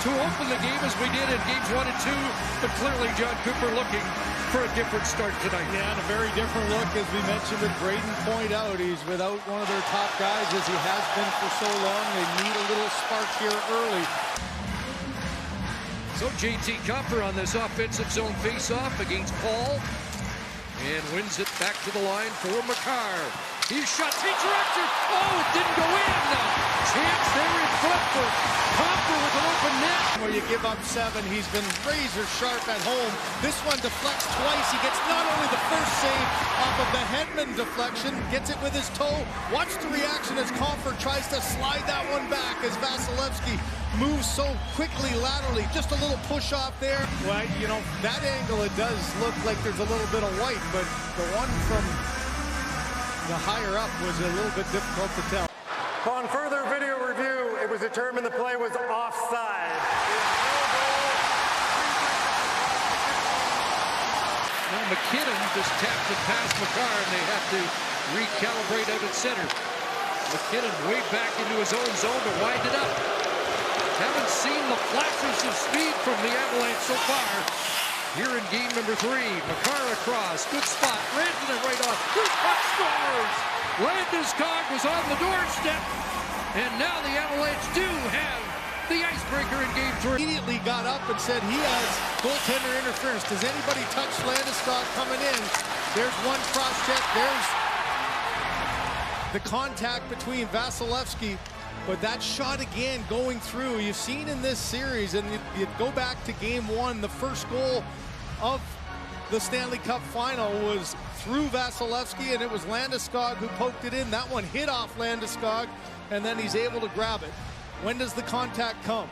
to open the game as we did in games 1 and 2, but clearly John Cooper looking for a different start tonight. Yeah, and a very different look, as we mentioned with Braden point out. He's without one of their top guys, as he has been for so long. They need a little spark here early. So JT Compher on this offensive zone face-off against Paul, and wins it back to the line for Makar. He shot, he directs it. Oh, it didn't go in. Chance there in front for Compher with an open net. Where you give up 7, he's been razor sharp at home. This one deflects twice. He gets not only the first save off of the Hedman deflection, gets it with his toe. Watch the reaction as Compher tries to slide that one back as Vasilevskiy moves so quickly laterally. Just a little push off there. Well, you know, that angle, it does look like there's a little bit of white, but the one from the higher up was a little bit difficult to tell. Upon further video review, it was determined the play was offside. Now McKinnon just tapped it past Makar, and they have to recalibrate out at center. McKinnon way back into his own zone to wind it up. Haven't seen the flashes of speed from the Avalanche so far. Here in game number 3, Makar across, good spot, Rantanen right off, good puck, scores! Landeskog was on the doorstep, and now the Avalanche do have the icebreaker in game 3. Immediately got up and said he has goaltender interference. Does anybody touch Landeskog coming in? There's one cross check, there's the contact between Vasilevskiy. But that shot again going through, you've seen in this series, and you go back to game 1, the first goal of the Stanley Cup Final was through Vasilevskiy, and it was Landeskog who poked it in. That one hit off Landeskog, and then he's able to grab it. When does the contact come?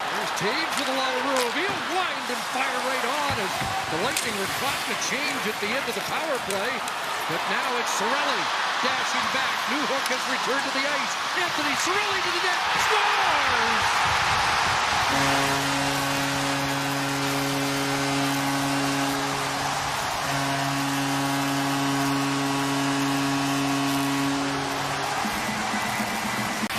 There's Taves with a lot of room. He'll wind and fire right on as the Lightning were caught in a change at the end of the power play. But now it's Cirelli dashing back. Newhook has returned to the ice. Anthony Cirelli to the net. Scores!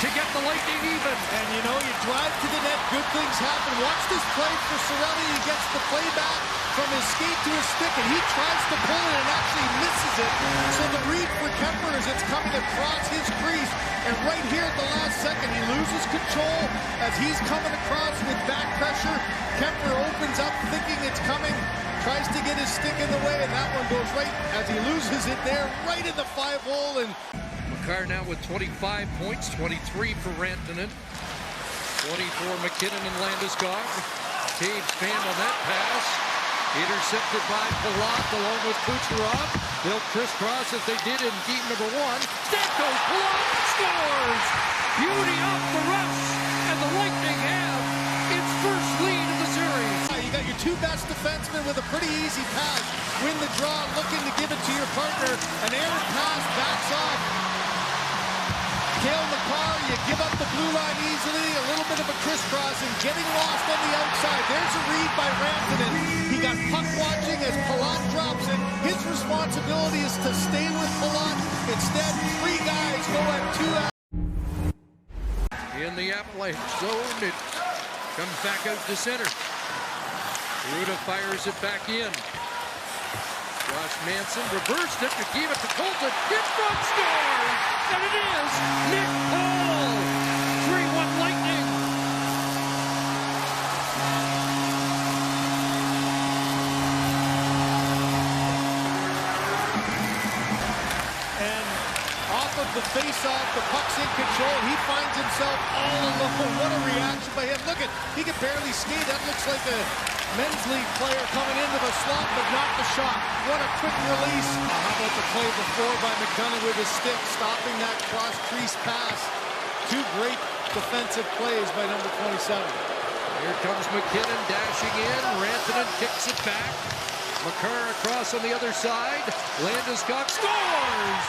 To get the Lightning even. And you know, you drive to the net, good things happen. Watch this play for Cirelli. He gets the play back from his skate to his stick, and he tries to pull it and actually misses it. So the read for Kemper is it's coming across his crease, and right here at the last second, he loses control as he's coming across with back pressure. Kemper opens up thinking it's coming, tries to get his stick in the way, and that one goes right as he loses it there, right in the 5-hole. And Makar now with 25 points, 23 for Rantanen, 20 for McKinnon and Landeskog. Taves fan on that pass. Intercepted by Palet along with Kucherov. They'll crisscross as they did in game number 1. Stamkos, Palet scores! Beauty off the rush, and the Lightning have its first lead of the series. You got your 2 best defensemen with a pretty easy pass. Win the draw, looking to give it to your partner. An errant pass, backs off. Cale Makar, you give up the blue line easily, a little bit of a crisscross, and getting lost on the outside. There's a read by Rantanen. He got puck watching as Palet drops it. His responsibility is to stay with Palet. Instead, 3 guys go at 2 out. In the Avalanche zone, it comes back out to center. Ruda fires it back in. Josh Manson reversed it to give it to Colton. In front, scores! And it is Nick Paul! 3-1 Lightning. And off of the face-off, the puck's in control. He finds himself all alone. What a reaction by him. Look at, he can barely skate. That looks like a men's league player coming into the slot, but not the shot. What a quick release. How about the play before by McDonough with his stick, stopping that cross-crease pass. 2 great defensive plays by number 27. Here comes McKinnon dashing in. Rantanen kicks it back. Makar across on the other side. Landeskog scores!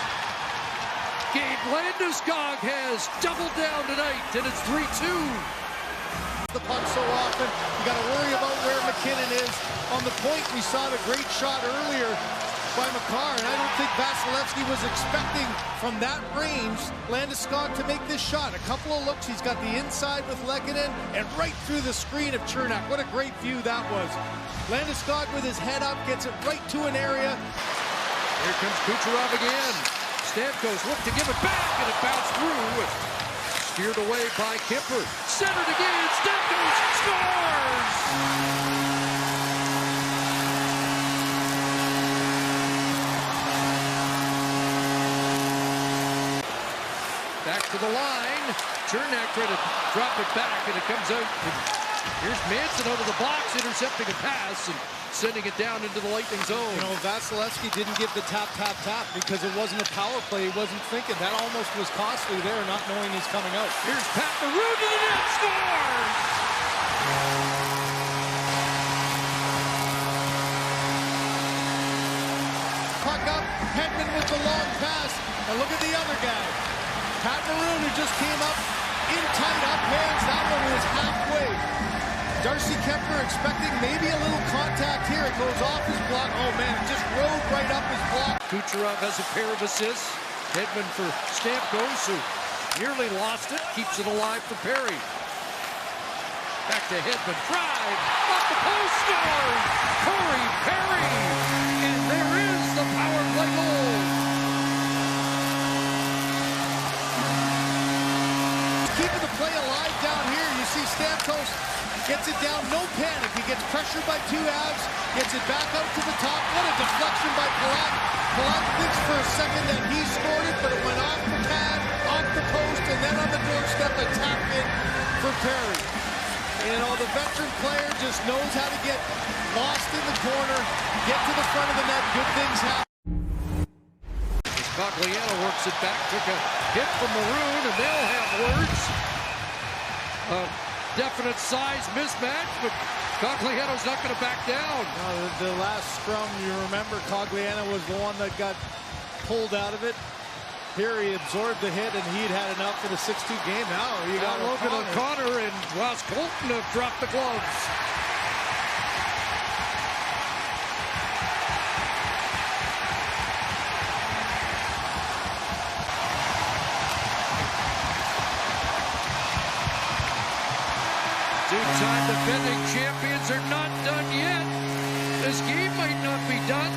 Gabe Landeskog has doubled down tonight, and it's 3-2. The puck so often, you got to worry about where McKinnon is. On the point, we saw the great shot earlier by Makar, and I don't think Vasilevskiy was expecting from that range Landeskog to make this shot. A couple of looks, he's got the inside with Lehkonen and right through the screen of Cernak. What a great view that was. Landeskog with his head up gets it right to an area. Here comes Kucherov again. Stamkos looked to give it back, and it bounced through. Steered away by Kemper. Centered again. Stamkos scores! Back to the line. Cernak tried to drop it back, and it comes out. Here's Manson over the box, intercepting a pass and sending it down into the Lightning zone. You know, Vasilevskiy didn't give the tap because it wasn't a power play. He wasn't thinking. That almost was costly there, not knowing he's coming out. Here's Pat Maroon to the net, scores! Puck up, Hedman with the long pass, and look at the other guy. Pat Maroon, who just came up in tight up hands. That one was halfway. Darcy Kemper expecting maybe a little contact here. It goes off his block. Oh, man, it just rode right up his block. Kucherov has a pair of assists. Hedman for Stamkos, who nearly lost it. Keeps it alive for Perry. Back to Hedman. Drive. Off the post. Scores. Corey Perry. And there is the power play goal. Keeping the play alive down here. You see Stamkos gets it down, no panic. He gets pressured by two Avs, gets it back out to the top. What a deflection by Palet. Palet thinks for a second that he scored it, but it went off the pad, off the post, and then on the doorstep, a tap in for Perry. You know, the veteran player just knows how to get lost in the corner, get to the front of the net, good things happen. Cogliano works it back, took a hit from Maroon, and they'll have words. Definite size mismatch, but Cogliano's not going to back down. No, the last scrum, you remember, Cogliano was the one that got pulled out of it. Here he absorbed the hit, and he'd had enough for the 6-2 game. Now you got Logan O'Connor, and Ross Colton have dropped the gloves. Two-time defending champions are not done yet. This game might not be done.